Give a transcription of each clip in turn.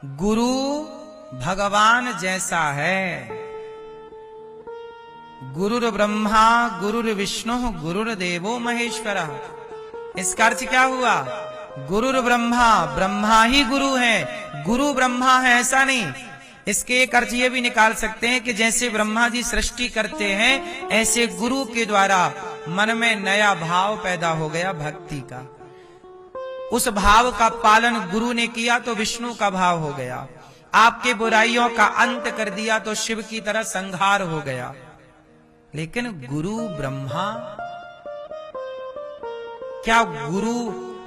गुरु भगवान जैसा है। गुरुर ब्रह्मा गुरुर्विष्णु गुरुर्देवो महेश्वरः। इसका अर्थ क्या हुआ? गुरुर ब्रह्मा, ब्रह्मा ही गुरु है, गुरु ब्रह्मा है ऐसा नहीं। इसके एक अर्थ ये भी निकाल सकते हैं कि जैसे ब्रह्मा जी सृष्टि करते हैं, ऐसे गुरु के द्वारा मन में नया भाव पैदा हो गया भक्ति का। उस भाव का पालन गुरु ने किया तो विष्णु का भाव हो गया। आपके बुराइयों का अंत कर दिया तो शिव की तरह संहार हो गया। लेकिन गुरु ब्रह्मा, क्या गुरु?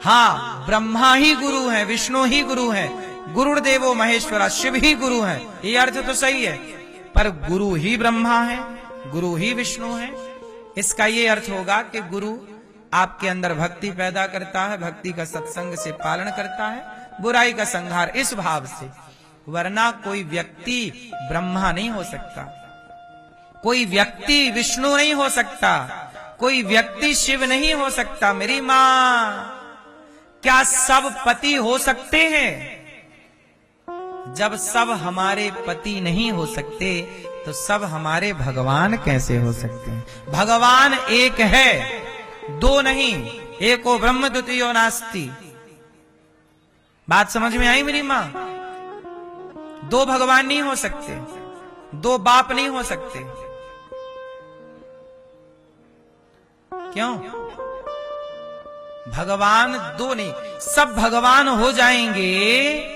हाँ, ब्रह्मा ही गुरु है, विष्णु ही गुरु है, गुरुर्देवो महेश्वरा, शिव ही गुरु है। ये अर्थ तो सही है, पर गुरु ही ब्रह्मा है, गुरु ही विष्णु है। इसका ये अर्थ होगा कि गुरु आपके अंदर भक्ति पैदा करता है, भक्ति का सत्संग से पालन करता है, बुराई का संहार, इस भाव से। वरना कोई व्यक्ति ब्रह्मा नहीं हो सकता, कोई व्यक्ति विष्णु नहीं हो सकता, कोई व्यक्ति शिव नहीं हो सकता। मेरी मां, क्या सब पति हो सकते हैं? जब सब हमारे पति नहीं हो सकते तो सब हमारे भगवान कैसे हो सकते हैं? भगवान एक है, दो नहीं। एको ब्रह्म द्वितीयो नास्ति। बात समझ में आई मेरी मां? दो भगवान नहीं हो सकते, दो बाप नहीं हो सकते। क्यों? भगवान दो नहीं, सब भगवान हो जाएंगे।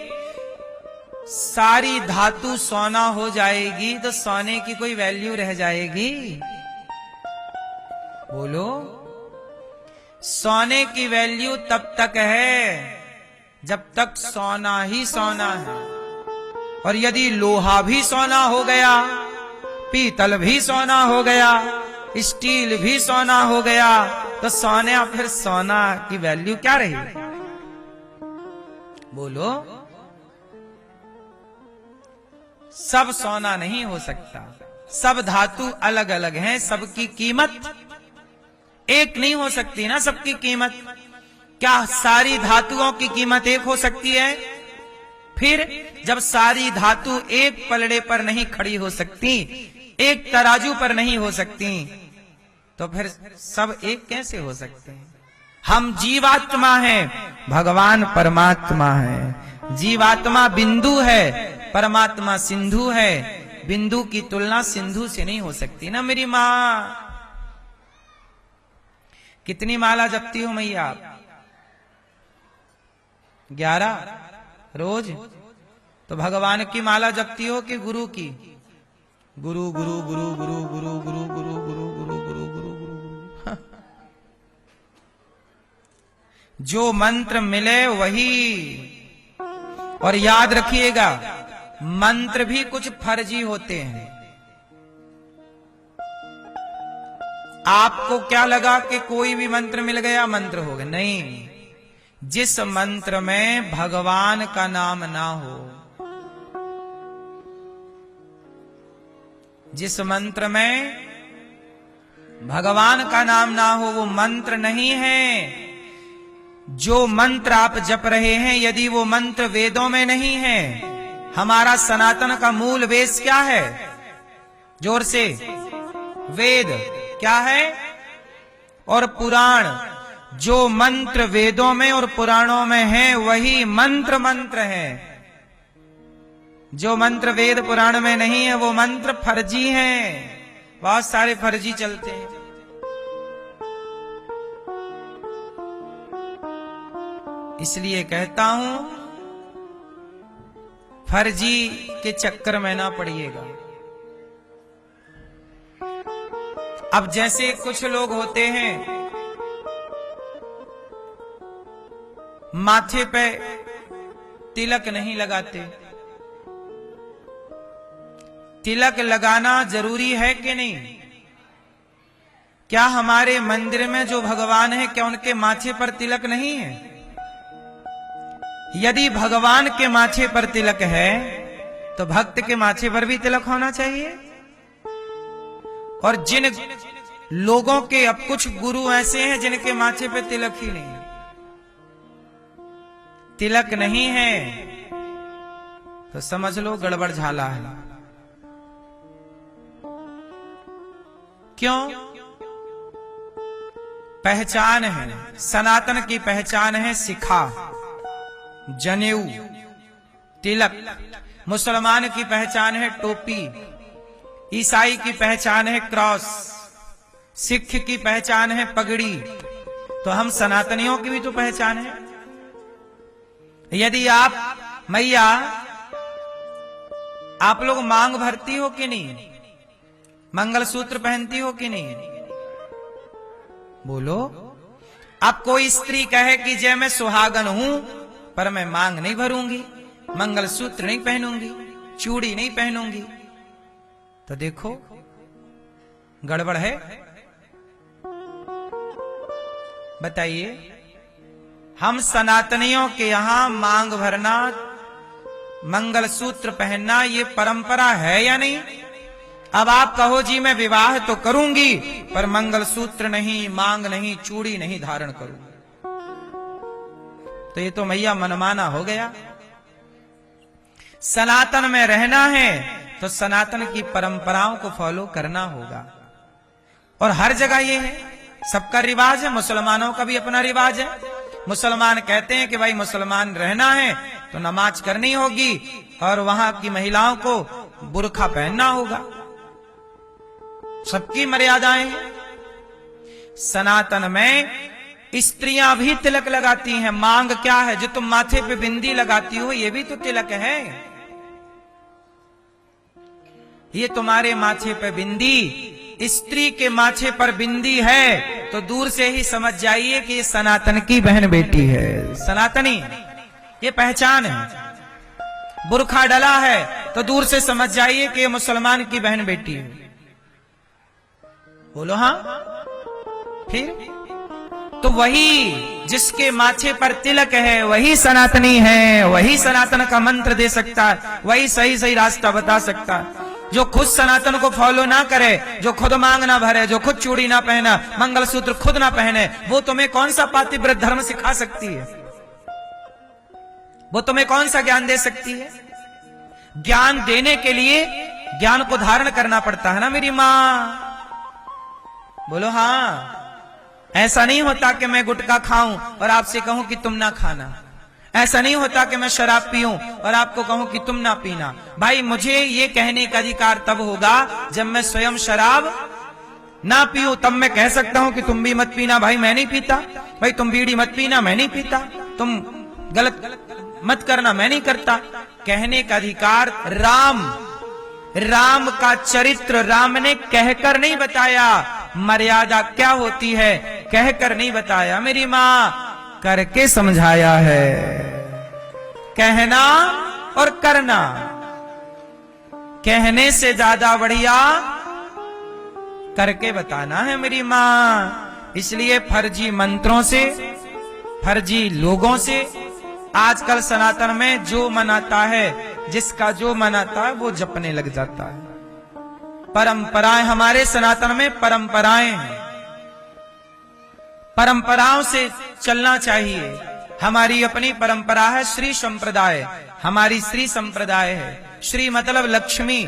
सारी धातु सोना हो जाएगी तो सोने की कोई वैल्यू रह जाएगी? बोलो। सोने की वैल्यू तब तक है जब तक सोना ही सोना है। और यदि लोहा भी सोना हो गया, पीतल भी सोना हो गया, स्टील भी सोना हो गया, तो सोने या फिर सोना की वैल्यू क्या रही? बोलो। सब सोना नहीं हो सकता, सब धातु अलग अलग हैं, सबकी कीमत एक नहीं हो सकती ना। सबकी कीमत, क्या सारी धातुओं की कीमत एक हो सकती है? फिर जब सारी धातु एक पलड़े पर नहीं खड़ी हो सकती, एक तराजू पर नहीं हो सकती, तो फिर सब एक कैसे हो सकते हैं? हम जीवात्मा हैं, भगवान परमात्मा है। जीवात्मा बिंदु है, परमात्मा सिंधु है। बिंदु की तुलना सिंधु से नहीं हो सकती ना मेरी मां। कितनी माला जपती हो मैया आप? 11 रोज? तो भगवान की माला जपती हो कि गुरु की? गुरु गुरु गुरु गुरु गुरु गुरु गुरु गुरु गुरु गुरु गुरु गुरु। जो मंत्र मिले वही। और याद रखिएगा, मंत्र भी कुछ फर्जी होते हैं। आपको क्या लगा कि कोई भी मंत्र मिल गया मंत्र हो गया? नहीं। जिस मंत्र में भगवान का नाम ना हो, जिस मंत्र में भगवान का नाम ना हो, वो मंत्र नहीं है। जो मंत्र आप जप रहे हैं, यदि वो मंत्र वेदों में नहीं है, हमारा सनातन का मूल वेद क्या है? जोर से। वेद क्या है? और पुराण। जो मंत्र वेदों में और पुराणों में है वही मंत्र मंत्र है। जो मंत्र वेद पुराण में नहीं है वो मंत्र फर्जी हैं। बहुत सारे फर्जी चलते हैं। इसलिए कहता हूं, फर्जी के चक्कर में ना पड़िएगा। अब जैसे कुछ लोग होते हैं, माथे पे तिलक नहीं लगाते। तिलक लगाना जरूरी है कि नहीं? क्या हमारे मंदिर में जो भगवान है, क्या उनके माथे पर तिलक नहीं है? यदि भगवान के माथे पर तिलक है तो भक्त के माथे पर भी तिलक होना चाहिए। और जिन लोगों के, अब कुछ गुरु ऐसे हैं जिनके माथे पे तिलक ही नहीं, तिलक नहीं है, तो समझ लो गड़बड़ झाला है। क्यों? पहचान है, सनातन की पहचान है शिखा, जनेऊ, तिलक। मुसलमान की पहचान है टोपी, ईसाई की पहचान है क्रॉस, सिख की पहचान है पगड़ी। तो हम सनातनियों की भी तो पहचान है। यदि आप मैया, आप लोग मांग भरती हो कि नहीं? मंगलसूत्र पहनती हो कि नहीं? बोलो। अब कोई स्त्री कहे कि जय मैं सुहागन हूं पर मैं मांग नहीं भरूंगी, मंगलसूत्र नहीं पहनूंगी, चूड़ी नहीं पहनूंगी, तो देखो गड़बड़ है। बताइए, हम सनातनियों के यहां मांग भरना, मंगलसूत्र पहनना ये परंपरा है या नहीं? अब आप कहो जी मैं विवाह तो करूंगी पर मंगलसूत्र नहीं, मांग नहीं, चूड़ी नहीं धारण करूंगी, तो ये तो मैया मनमाना हो गया। सनातन में रहना है तो सनातन की परंपराओं को फॉलो करना होगा। और हर जगह ये है, सबका रिवाज है। मुसलमानों का भी अपना रिवाज है। मुसलमान कहते हैं कि भाई मुसलमान रहना है तो नमाज करनी होगी और वहां की महिलाओं को बुर्खा पहनना होगा। सबकी मर्यादाएं हैं। सनातन में स्त्रियां भी तिलक लगाती हैं। मांग क्या है? जो तुम माथे पे बिंदी लगाती हो ये भी तो तिलक है। ये तुम्हारे माथे पे बिंदी, स्त्री के माथे पर बिंदी है तो दूर से ही समझ जाइए कि ये सनातन की बहन बेटी है, सनातनी, ये पहचान है। बुर्खा डला है तो दूर से समझ जाइए कि ये मुसलमान की बहन बेटी है। बोलो हाँ। फिर तो वही जिसके माथे पर तिलक है वही सनातनी है, वही सनातन का मंत्र दे सकता है, वही सही सही रास्ता बता सकता है। जो खुद सनातन को फॉलो ना करे, जो खुद मांग ना भरे, जो खुद चूड़ी ना पहना, मंगलसूत्र खुद ना पहने, वो तुम्हें कौन सा पातिव्रत धर्म सिखा सकती है? वो तुम्हें कौन सा ज्ञान दे सकती है? ज्ञान देने के लिए ज्ञान को धारण करना पड़ता है ना मेरी मां। बोलो हाँ। ऐसा नहीं होता कि मैं गुटखा खाऊं और आपसे कहूं कि तुम ना खाना। ऐसा नहीं होता कि मैं शराब पीऊं और आपको कहूं कि तुम ना पीना। भाई मुझे ये कहने का अधिकार तब होगा जब मैं स्वयं शराब ना पीऊं, तब मैं कह सकता हूं कि तुम भी मत पीना। भाई मैं नहीं पीता। भाई तुम बीड़ी मत पीना, मैं नहीं पीता। तुम गलत मत करना, मैं नहीं करता। कहने का अधिकार राम का चरित्र राम ने कहकर नहीं बताया। मर्यादा क्या होती है कहकर नहीं बताया, मेरी मां करके समझाया है। कहना और करना, कहने से ज्यादा बढ़िया करके बताना है मेरी मां। इसलिए फर्जी मंत्रों से, फर्जी लोगों से आजकल सनातन में जो मनाता है, जिसका जो मनाता है वो जपने लग जाता है। परंपराएं, हमारे सनातन में परंपराएं हैं। परंपराओं से चलना चाहिए। हमारी अपनी परंपरा है श्री संप्रदाय। हमारी श्री संप्रदाय है। श्री मतलब लक्ष्मी।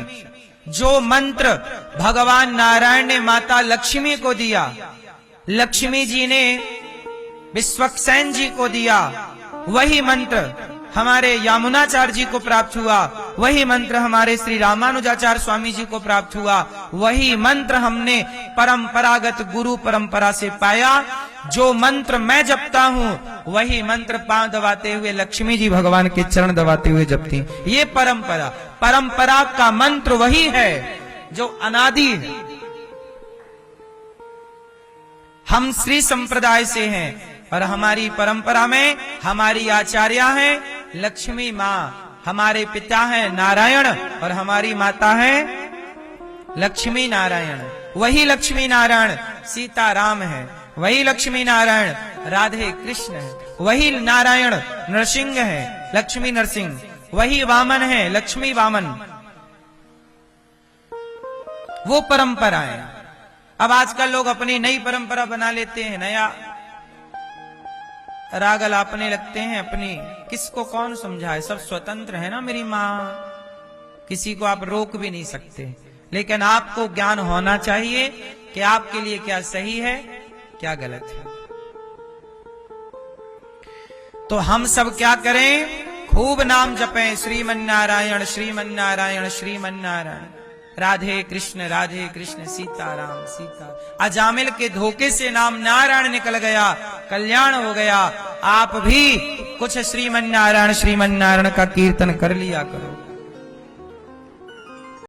जो मंत्र भगवान नारायण ने माता लक्ष्मी को दिया, लक्ष्मी जी ने विश्वक्सेन जी को दिया, वही मंत्र हमारे यामुनाचार्य जी को प्राप्त हुआ, वही मंत्र हमारे श्री रामानुजाचार्य स्वामी जी को प्राप्त हुआ, वही मंत्र हमने परंपरागत गुरु परंपरा से पाया। जो मंत्र मैं जपता हूँ वही मंत्र पांव दबाते हुए लक्ष्मी जी भगवान के चरण दबाते हुए जपती। ये परंपरा, परंपरा का मंत्र वही है जो अनादि है। हम श्री संप्रदाय से हैं और हमारी परंपरा में हमारी आचार्य हैं लक्ष्मी माँ, हमारे पिता हैं नारायण और हमारी माता है लक्ष्मी नारायण। वही लक्ष्मी नारायण सीताराम है, वही लक्ष्मी नारायण राधे कृष्ण है, वही नारायण नरसिंह है लक्ष्मी नरसिंह, वही वामन है लक्ष्मी वामन। वो परंपराएं। अब आजकल लोग अपनी नई परंपरा बना लेते हैं। नया राग अलापने लगते हैं अपनी। किसको कौन समझाए, सब स्वतंत्र है ना मेरी माँ, किसी को आप रोक भी नहीं सकते। लेकिन आपको ज्ञान होना चाहिए कि आपके लिए क्या सही है क्या गलत है। तो हम सब क्या करें, खूब नाम जपें, श्रीमन्नारायण श्रीमन्नारायण श्रीमन्नारायण, राधे कृष्ण सीताराम सीता। अजामिल के धोखे से नाम नारायण निकल गया, कल्याण हो गया। आप भी कुछ श्रीमन्नारायण श्रीमन्नारायण का कीर्तन कर लिया करो।